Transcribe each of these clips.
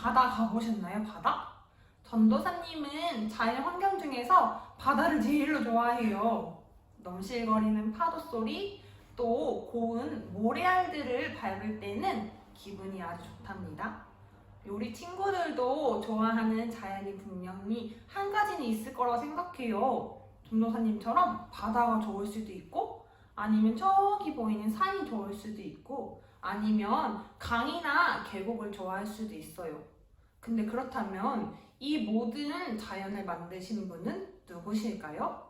바다 가보셨나요? 바다? 전도사님은 자연 환경 중에서 바다를 제일로 좋아해요. 넘실거리는 파도 소리, 또 고운 모래알들을 밟을 때는 기분이 아주 좋답니다. 우리 친구들도 좋아하는 자연이 분명히 한 가지는 있을 거라고 생각해요. 전도사님처럼 바다가 좋을 수도 있고, 아니면 저기 보이는 산이 좋을 수도 있고, 아니면 강이나 계곡을 좋아할 수도 있어요. 근데 그렇다면 이 모든 자연을 만드신 분은 누구실까요?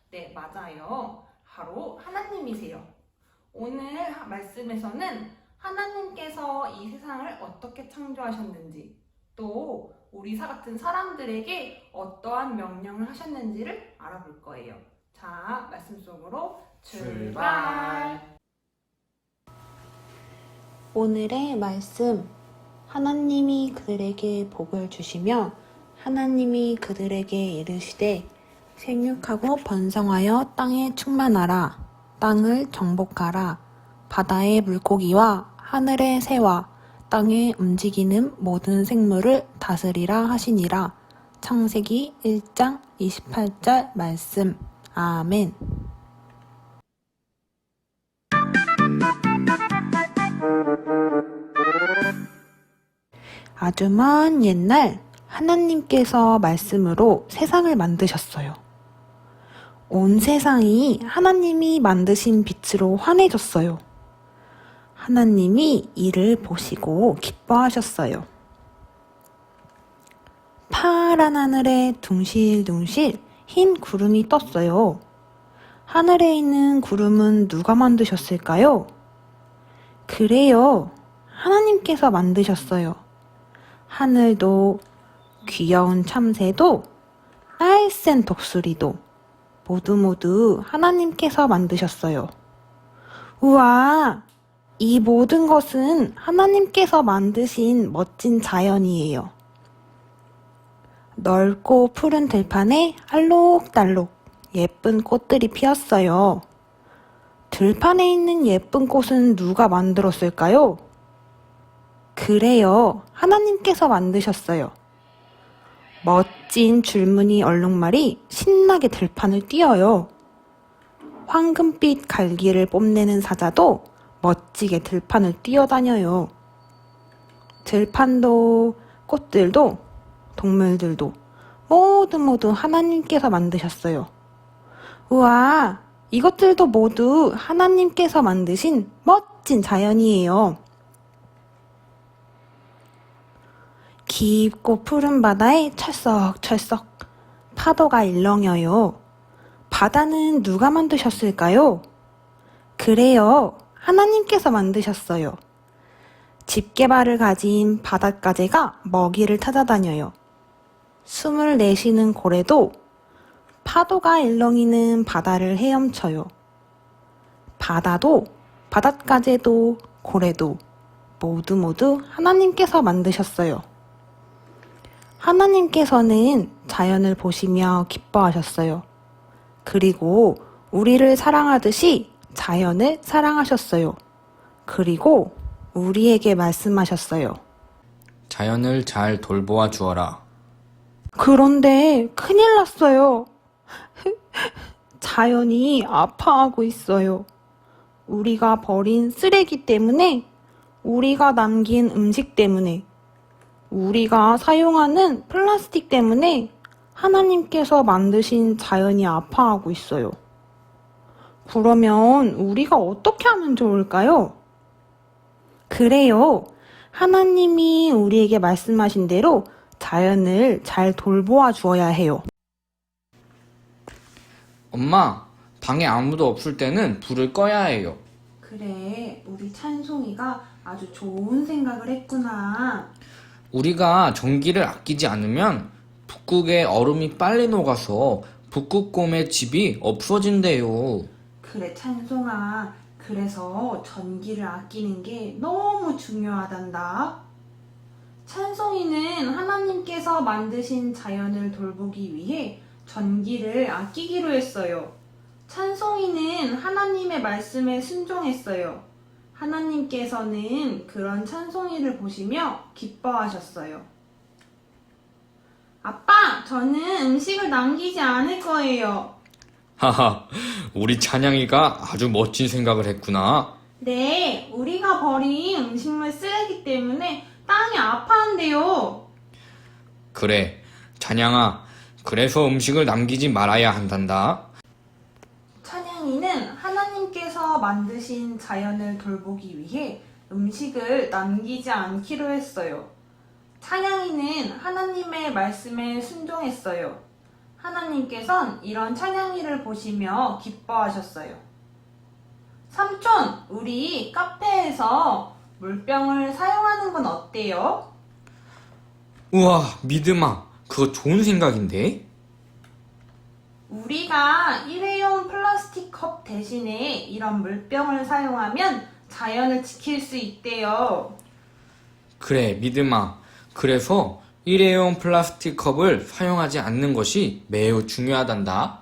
네, 맞아요. 바로 하나님이세요. 오늘 말씀에서는 하나님께서 이 세상을 어떻게 창조하셨는지, 또 우리 같은 사람들에게 어떠한 명령을 하셨는지를 알아볼 거예요. 자, 말씀 속으로 출발! 오늘의 말씀. 하나님이 그들에게 복을 주시며 하나님이 그들에게 이르시되 생육하고 번성하여 땅에 충만하라. 땅을 정복하라. 바다의 물고기와 하늘의 새와 땅에 움직이는 모든 생물을 다스리라 하시니라. 창세기 1장 28절 말씀. 아멘. 아주 먼 옛날 하나님께서 말씀으로 세상을 만드셨어요. 온 세상이 하나님이 만드신 빛으로 환해졌어요. 하나님이 이를 보시고 기뻐하셨어요. 파란 하늘에 둥실둥실 흰 구름이 떴어요. 하늘에 있는 구름은 누가 만드셨을까요? 그래요. 하나님께서 만드셨어요. 하늘도, 귀여운 참새도, 날쌘 독수리도 모두 하나님께서 만드셨어요. 우와! 이 모든 것은 하나님께서 만드신 멋진 자연이에요. 넓고 푸른 들판에 알록달록 예쁜 꽃들이 피었어요. 들판에 있는 예쁜 꽃은 누가 만들었을까요? 그래요. 하나님께서 만드셨어요. 멋진 줄무늬 얼룩말이 신나게 들판을 뛰어요. 황금빛 갈기를 뽐내는 사자도 멋지게 들판을 뛰어다녀요. 들판도, 꽃들도, 동물들도 모두 하나님께서 만드셨어요. 우와, 이것들도 모두 하나님께서 만드신 멋진 자연이에요. 깊고 푸른 바다에 철썩철썩 파도가 일렁여요. 바다는 누가 만드셨을까요? 그래요. 하나님께서 만드셨어요. 집게발을 가진 바닷가재가 먹이를 찾아다녀요. 숨을 내쉬는 고래도 파도가 일렁이는 바다를 헤엄쳐요. 바다도, 바닷가재도, 고래도 모두 하나님께서 만드셨어요. 하나님께서는 자연을 보시며 기뻐하셨어요. 그리고 우리를 사랑하듯이 자연을 사랑하셨어요. 그리고 우리에게 말씀하셨어요. 자연을 잘 돌보아 주어라. 그런데 큰일 났어요. 자연이 아파하고 있어요. 우리가 버린 쓰레기 때문에, 우리가 남긴 음식 때문에, 우리가 사용하는 플라스틱 때문에 하나님께서 만드신 자연이 아파하고 있어요. 그러면 우리가 어떻게 하면 좋을까요? 그래요. 하나님이 우리에게 말씀하신 대로 자연을 잘 돌보아 주어야 해요. 엄마, 방에 아무도 없을 때는 불을 꺼야 해요. 그래, 우리 찬송이가 아주 좋은 생각을 했구나. 우리가 전기를 아끼지 않으면 북극의 얼음이 빨리 녹아서 북극곰의 집이 없어진대요. 그래, 찬송아. 그래서 전기를 아끼는 게 너무 중요하단다. 찬송이는 하나님께서 만드신 자연을 돌보기 위해 전기를 아끼기로 했어요. 찬송이는 하나님의 말씀에 순종했어요. 하나님께서는 그런 찬송이를 보시며 기뻐하셨어요. 아빠, 저는 음식을 남기지 않을 거예요. 하하, 우리 찬양이가 아주 멋진 생각을 했구나. 네, 우리가 버린 음식물 쓰레기 때문에 땅이 아파한대요. 그래, 찬양아, 그래서 음식을 남기지 말아야 한단다. 찬양이는 하나님께서 만드신 자연을 돌보기 위해 음식을 남기지 않기로 했어요. 찬양이는 하나님의 말씀에 순종했어요. 하나님께선 이런 찬양이를 보시며 기뻐하셨어요. 삼촌, 우리 카페에서 물병을 사용하는 건 어때요? 우와, 믿음아, 그거 좋은 생각인데? 우리가 일회용 플라스틱 컵 대신에 이런 물병을 사용하면 자연을 지킬 수 있대요. 그래, 믿음아. 그래서 일회용 플라스틱 컵을 사용하지 않는 것이 매우 중요하단다.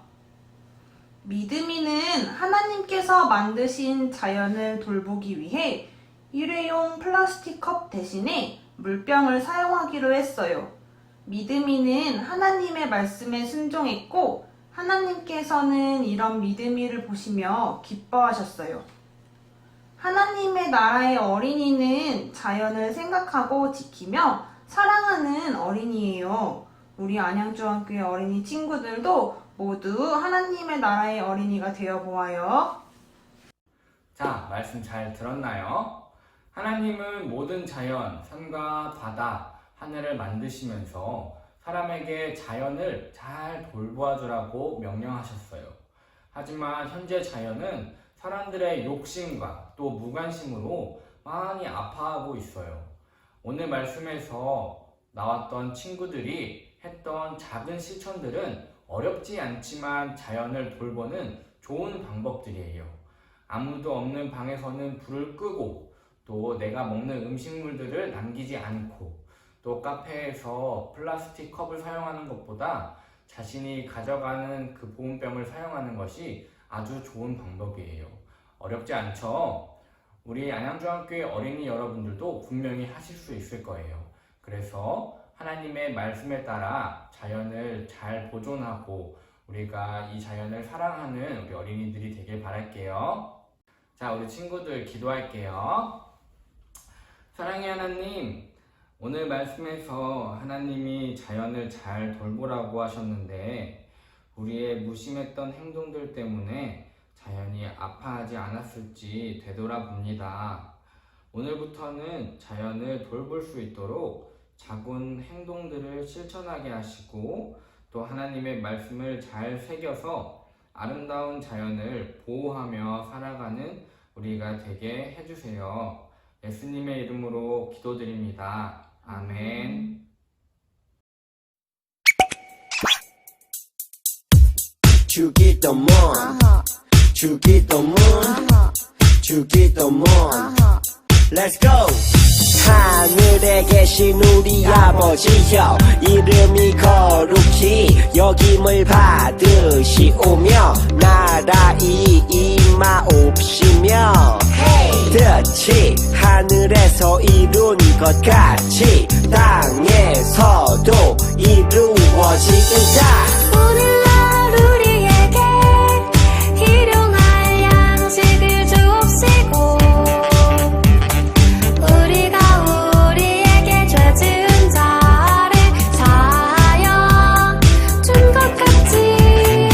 믿음이는 하나님께서 만드신 자연을 돌보기 위해 일회용 플라스틱 컵 대신에 물병을 사용하기로 했어요. 믿음이는 하나님의 말씀에 순종했고 하나님께서는 이런 믿음이를 보시며 기뻐하셨어요. 하나님의 나라의 어린이는 자연을 생각하고 지키며 사랑하는 어린이예요. 우리 안양중학교의 어린이 친구들도 모두 하나님의 나라의 어린이가 되어 보아요. 자, 말씀 잘 들었나요? 하나님은 모든 자연, 산과 바다, 하늘을 만드시면서 사람에게 자연을 잘 돌보아 주라고 명령하셨어요. 하지만 현재 자연은 사람들의 욕심과 또 무관심으로 많이 아파하고 있어요. 오늘 말씀에서 나왔던 친구들이 했던 작은 실천들은 어렵지 않지만 자연을 돌보는 좋은 방법들이에요. 아무도 없는 방에서는 불을 끄고 또 내가 먹는 음식물들을 남기지 않고 또 카페에서 플라스틱 컵을 사용하는 것보다 자신이 가져가는 그 보온병을 사용하는 것이 아주 좋은 방법이에요. 어렵지 않죠? 우리 안양중학교의 어린이 여러분들도 분명히 하실 수 있을 거예요. 그래서 하나님의 말씀에 따라 자연을 잘 보존하고 우리가 이 자연을 사랑하는 우리 어린이들이 되길 바랄게요. 자, 우리 친구들 기도할게요. 사랑의 하나님, 오늘 말씀에서 하나님이 자연을 잘 돌보라고 하셨는데 우리의 무심했던 행동들 때문에 자연이 아파하지 않았을지 되돌아봅니다. 오늘부터는 자연을 돌볼 수 있도록 작은 행동들을 실천하게 하시고 또 하나님의 말씀을 잘 새겨서 아름다운 자연을 보호하며 살아가는 우리가 되게 해주세요. 예수님의 이름으로 기도드립니다. 아멘. 주기도문 주기도문 주기도문 Let's go! 하늘에 계신 우리 아버지여 이름이 거룩히 여김을 받으시오며 나라이 임하옵시며 뜻이 하늘에서 이룬 것 같이 땅에서도 이루어지이다. 오늘날 우리에게 일용할 양식을 주옵시고 우리가 우리에게 죄 지은 자를 사하여 준 것 같이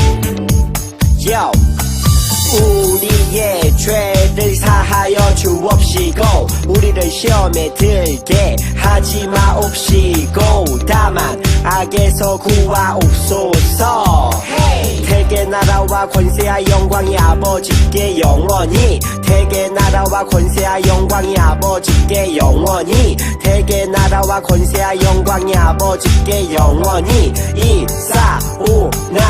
우리의 죄를 사하여 주옵시고 우리를 시험에 들게 하지 마옵시고 다만 악에서 구하옵소서. 대개 나라와 권세와 영광이 아버지께 영원히 대개 나라와 권세와 영광이 아버지께 영원히 대개 나라와 권세와 영광이 아버지께 영원히 이사오나이다.